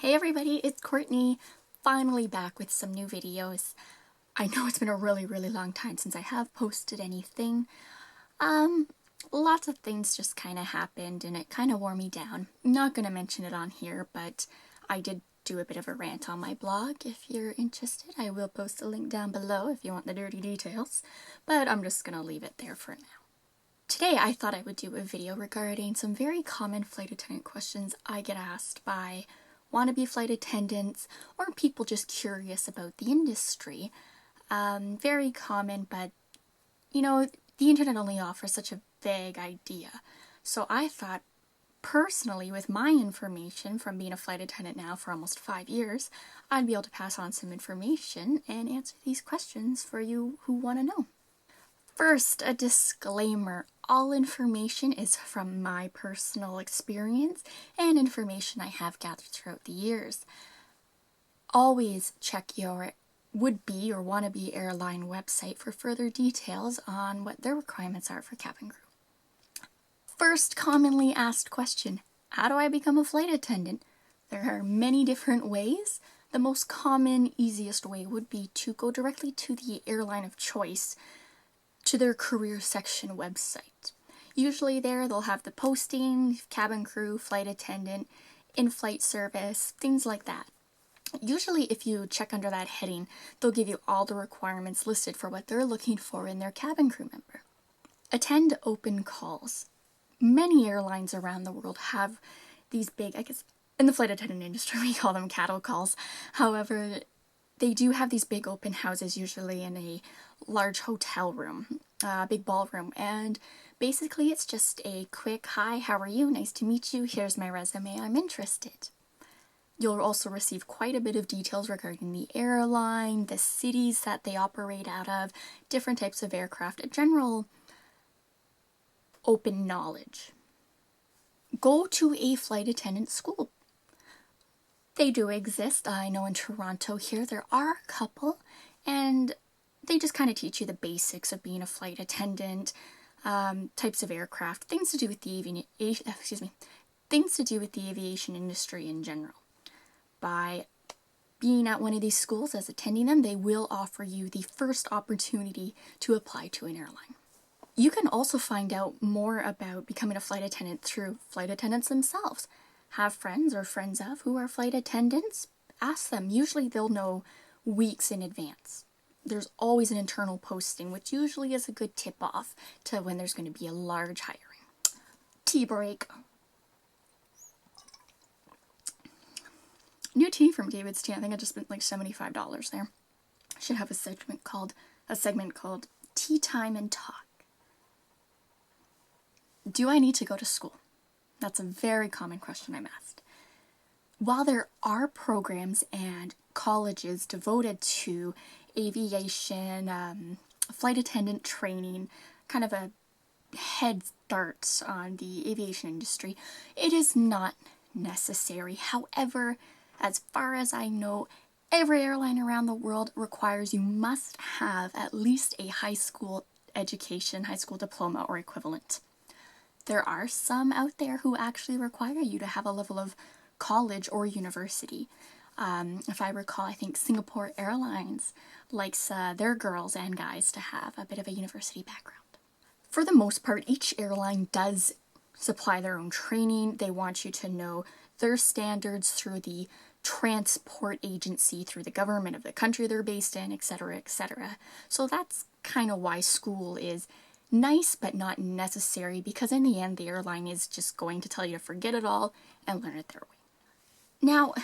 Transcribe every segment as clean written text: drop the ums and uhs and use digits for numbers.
Hey everybody, it's Courtney, finally back with some new videos. I know it's been a really long time since I have posted anything. Lots of things just kind of happened and it kind of wore me down. I'm not going to mention it on here, but I did do a bit of a rant on my blog. If you're interested, I will post a link down below if you want the dirty details, but I'm just going to leave it there for now. Today I thought I would do a video regarding some very common flight attendant questions I get asked by wannabe flight attendants or people just curious about the industry. Very common, but you know, the internet only offers such a vague idea. So I thought, personally, with my information from being a flight attendant now for almost 5 years, I'd be able to pass on some information and answer these questions for you who want to know. First, a disclaimer. All information is from my personal experience and information I have gathered throughout the years. Always check your would-be or wannabe airline website for further details on what their requirements are for cabin crew. First commonly asked question, how do I become a flight attendant? There are many different ways. The most common, easiest way would be to go directly to the airline of choice, to their career section website. Usually there they'll have the posting, cabin crew, flight attendant, in-flight service, things like that. Usually if you check under that heading, they'll give you all the requirements listed for what they're looking for in their cabin crew member. Attend open calls. Many airlines around the world have these big, I guess in the flight attendant industry we call them cattle calls. However, they do have these big open houses, usually in a large hotel room, big ballroom, and basically it's just a quick, hi, how are you, nice to meet you, here's my resume, I'm interested. You'll also receive quite a bit of details regarding the airline, the cities that they operate out of, different types of aircraft, a general open knowledge. Go to a flight attendant school. They do exist. I know in Toronto here there are a couple, and they just kind of teach you the basics of being a flight attendant, types of aircraft, things to do with the aviation industry in general. By being at one of these schools as attending them, they will offer you the first opportunity to apply to an airline. You can also find out more about becoming a flight attendant through flight attendants themselves. Have friends or friends of who are flight attendants, ask them. Usually they'll know weeks in advance. There's always an internal posting, which usually is a good tip-off to when there's going to be a large hiring. Tea break. New tea from David's Tea. I think I just spent like $75 there. I should have a segment called Tea Time and Talk. Do I need to go to school? That's a very common question I'm asked. While there are programs and colleges devoted to aviation, flight attendant training, kind of a head start on the aviation industry, it is not necessary. However, as far as I know, every airline around the world requires you must have at least a high school education, high school diploma or equivalent. There are some out there who actually require you to have a level of college or university. If I recall, I think Singapore Airlines likes their girls and guys to have a bit of a university background. For the most part, each airline does supply their own training. They want you to know their standards through the transport agency, through the government of the country they're based in, etc., etc. So that's kind of why school is nice but not necessary, because in the end the airline is just going to tell you to forget it all and learn it their way. Now,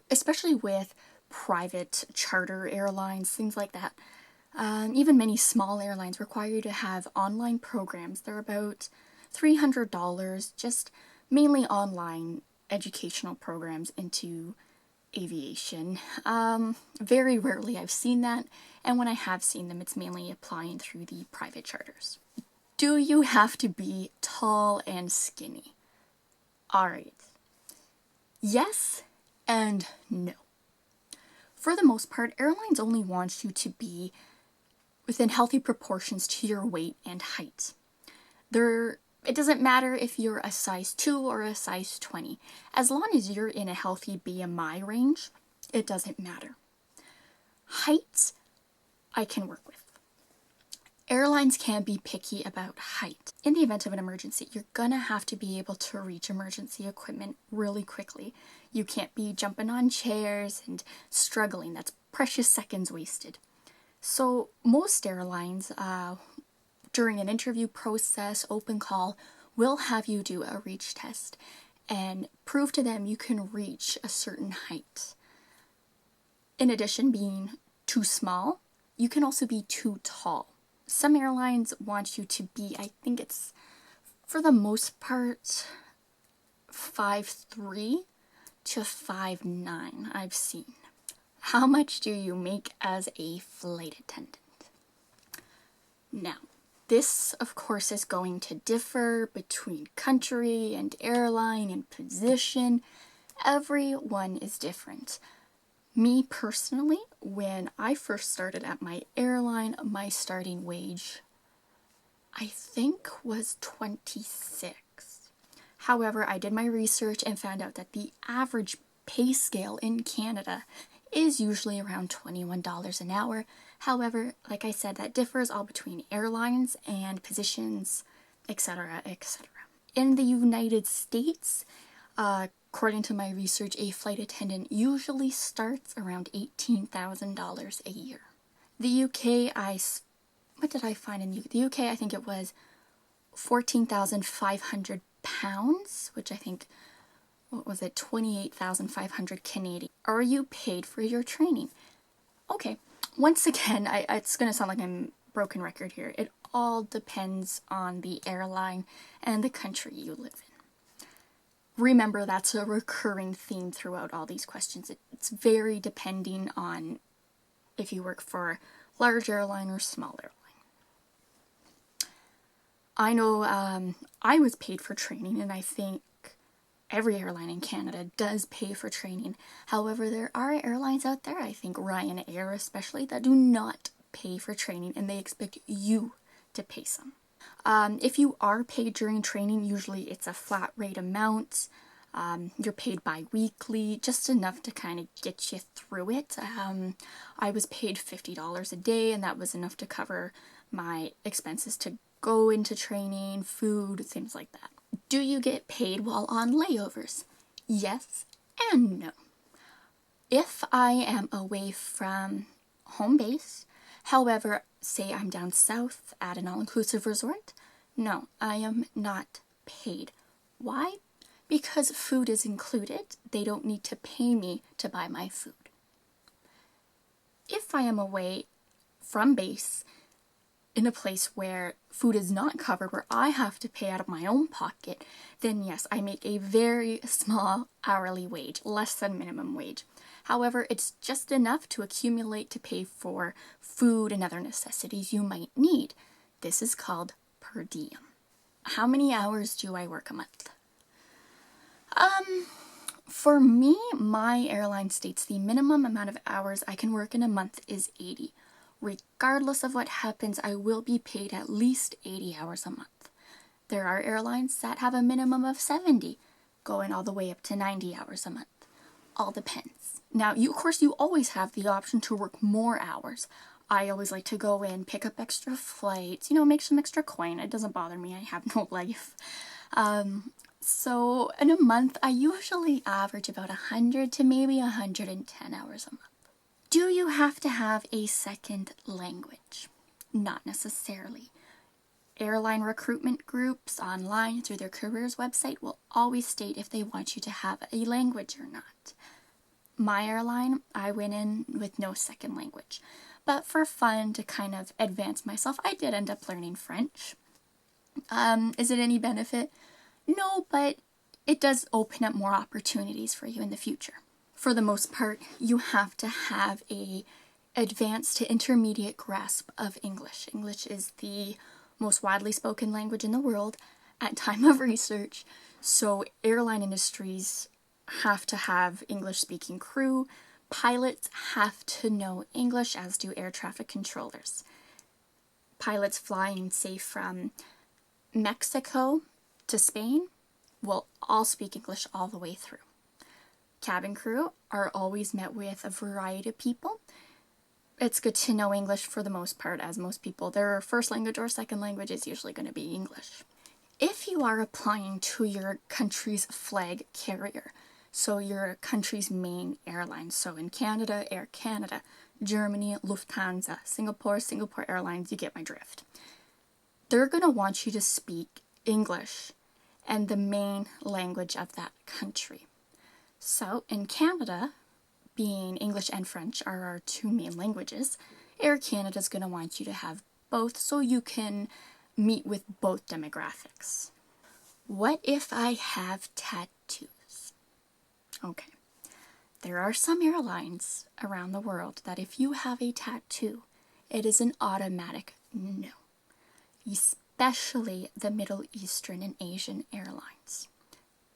especially with private charter airlines, things like that, even many small airlines require you to have online programs. They're about $300, just mainly online educational programs into aviation. Very rarely I've seen that, and when I have seen them, it's mainly applying through the private charters. Do you have to be tall and skinny? Alright. Yes and no. For the most part, airlines only want you to be within healthy proportions to your weight and height. They're It doesn't matter if you're a size 2 or a size 20. As long as you're in a healthy BMI range, it doesn't matter. Height, I can work with. Airlines can be picky about height. In the event of an emergency, you're gonna have to be able to reach emergency equipment really quickly. You can't be jumping on chairs and struggling. That's precious seconds wasted. So most airlines, during an interview process, open call, will have you do a reach test and prove to them you can reach a certain height. In addition, being too small, you can also be too tall. Some airlines want you to be, I think it's, for the most part, 5'3" to 5'9", I've seen. How much do you make as a flight attendant? Now, this, of course, is going to differ between country and airline and position. Everyone is different. Me personally, when I first started at my airline, my starting wage, I think, was $26. However, I did my research and found out that the average pay scale in Canada is usually around $21 an hour. However, like I said, that differs all between airlines and positions, etc., etc. In the United States, according to my research, a flight attendant usually starts around $18,000 a year. The UK, what did I find in the UK? I think it was £14,500, which I think, what was it, 28,500 Canadian. Are you paid for your training? Okay, once again, it's going to sound like I'm broken record here. It all depends on the airline and the country you live in. Remember, that's a recurring theme throughout all these questions. It's very depending on if you work for large airline or small airline. I know I was paid for training, and I think every airline in Canada does pay for training. However, there are airlines out there, I think Ryanair especially, that do not pay for training, and they expect you to pay some. If you are paid during training, usually it's a flat rate amount. You're paid bi-weekly, just enough to kind of get you through it. I was paid $50 a day, and that was enough to cover my expenses to go into training, food, things like that. Do you get paid while on layovers? Yes and no. If I am away from home base, however, say I'm down south at an all-inclusive resort, no, I am not paid. Why? Because food is included. They don't need to pay me to buy my food. If I am away from base in a place where food is not covered, where I have to pay out of my own pocket, then yes, I make a very small hourly wage, less than minimum wage. However, it's just enough to accumulate to pay for food and other necessities you might need. This is called per diem. How many hours do I work a month? For me, my airline states the minimum amount of hours I can work in a month is 80. Regardless of what happens, I will be paid at least 80 hours a month. There are airlines that have a minimum of 70, going all the way up to 90 hours a month. All depends. Now, of course, you always have the option to work more hours. I always like to go in, pick up extra flights, make some extra coin. It doesn't bother me. I have no life. So in a month, I usually average about 100 to maybe 110 hours a month. Do you have to have a second language? Not necessarily. Airline recruitment groups online through their careers website will always state if they want you to have a language or not. My airline, I went in with no second language. But for fun, to kind of advance myself, I did end up learning French. Is it any benefit? No, but it does open up more opportunities for you in the future. For the most part, you have to have a advanced to intermediate grasp of English. English is the most widely spoken language in the world at time of research, so airline industries have to have English-speaking crew. Pilots have to know English, as do air traffic controllers. Pilots flying, say, from Mexico to Spain will all speak English all the way through. Cabin crew are always met with a variety of people. It's good to know English for the most part, as most people, their first language or second language is usually going to be English. If you are applying to your country's flag carrier, so your country's main airline, so in Canada, Air Canada, Germany, Lufthansa, Singapore Airlines, you get my drift. They're going to want you to speak English and the main language of that country. So in Canada, being English and French are our two main languages, Air Canada is going to want you to have both so you can meet with both demographics. What if I have tattoos? Okay, there are some airlines around the world that if you have a tattoo, it is an automatic no. Especially the Middle Eastern and Asian airlines.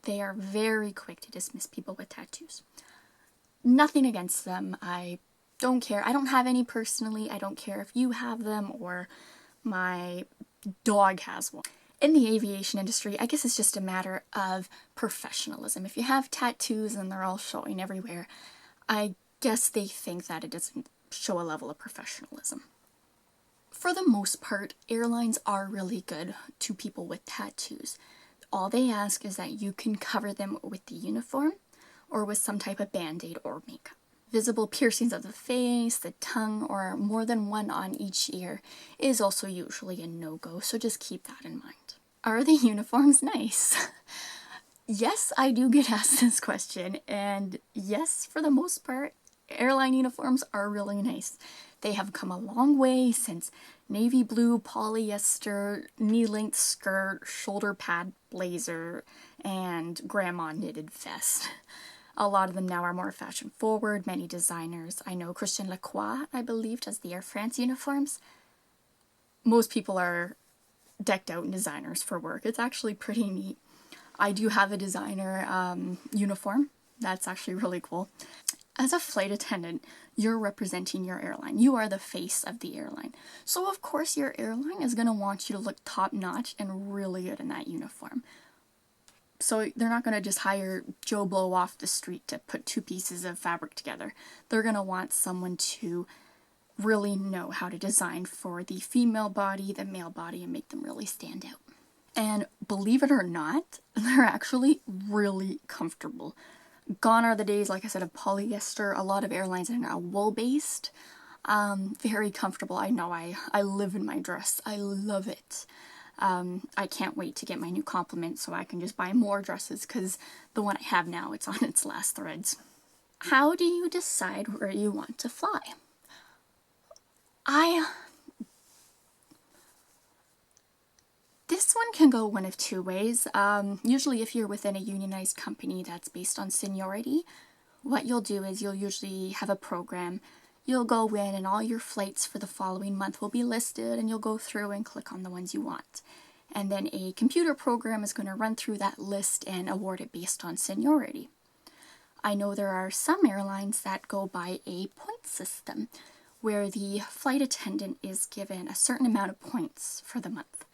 They are very quick to dismiss people with tattoos. Nothing against them. I don't care. I don't have any personally. I don't care if you have them or my dog has one. In the aviation industry, I guess it's just a matter of professionalism. If you have tattoos and they're all showing everywhere, I guess they think that it doesn't show a level of professionalism. For the most part, airlines are really good to people with tattoos. All they ask is that you can cover them with the uniform or with some type of band-aid or makeup. Visible piercings of the face, the tongue, or more than one on each ear is also usually a no-go, so just keep that in mind. Are the uniforms nice? Yes, I do get asked this question, and yes, for the most part, airline uniforms are really nice. They have come a long way since navy blue polyester, knee-length skirt, shoulder pad blazer, and grandma knitted vest. A lot of them now are more fashion forward, many designers. I know Christian Lacroix, I believe, does the Air France uniforms. Most people are decked out in designers for work. It's actually pretty neat. I do have a designer uniform. That's actually really cool. As a flight attendant, you're representing your airline. You are the face of the airline. So of course your airline is going to want you to look top-notch and really good in that uniform. So they're not going to just hire Joe Blow off the street to put two pieces of fabric together. They're going to want someone to really know how to design for the female body, the male body, and make them really stand out. And believe it or not, they're actually really comfortable. Gone are the days, like I said, of polyester. A lot of airlines are now wool-based. Very comfortable. I know I live in my dress. I love it. I can't wait to get my new complement so I can just buy more dresses because the one I have now, it's on its last threads. How do you decide where you want to fly? This one can go one of two ways. Usually if you're within a unionized company that's based on seniority, what you'll do is you'll usually have a program. You'll go in and all your flights for the following month will be listed and you'll go through and click on the ones you want. And then a computer program is going to run through that list and award it based on seniority. I know there are some airlines that go by a point system where the flight attendant is given a certain amount of points for the month.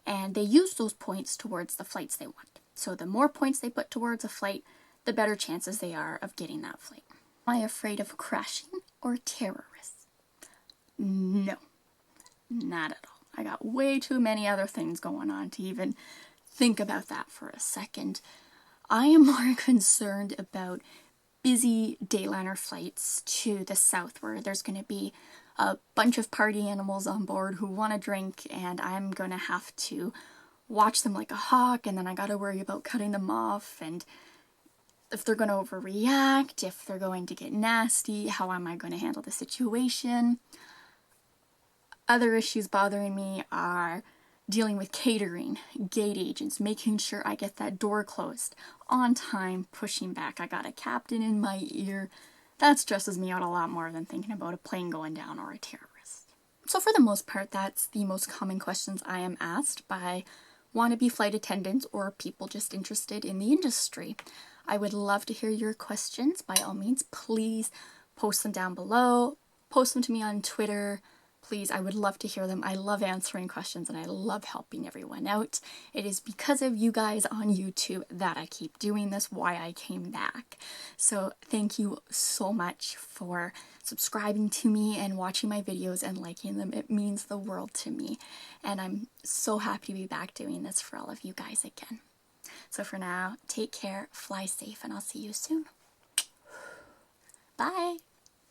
And they use those points towards the flights they want. So the more points they put towards a flight, the better chances they are of getting that flight. Am I afraid of crashing or terrorists? No, not at all. I got way too many other things going on to even think about that for a second. I am more concerned about busy dayliner flights to the south where there's going to be a bunch of party animals on board who want to drink, and I'm going to have to watch them like a hawk, and then I got to worry about cutting them off, and if they're going to overreact, if they're going to get nasty, how am I going to handle the situation? Other issues bothering me are dealing with catering, gate agents, making sure I get that door closed on time, pushing back. I got a captain in my ear. That stresses me out a lot more than thinking about a plane going down or a terrorist. So for the most part, that's the most common questions I am asked by wannabe flight attendants or people just interested in the industry. I would love to hear your questions. By all means, please post them down below. Post them to me on Twitter. please, I would love to hear them. I love answering questions and I love helping everyone out. It is because of you guys on YouTube that I keep doing this, why I came back. So thank you so much for subscribing to me and watching my videos and liking them. It means the world to me. And I'm so happy to be back doing this for all of you guys again. So for now, take care, fly safe, and I'll see you soon. Bye!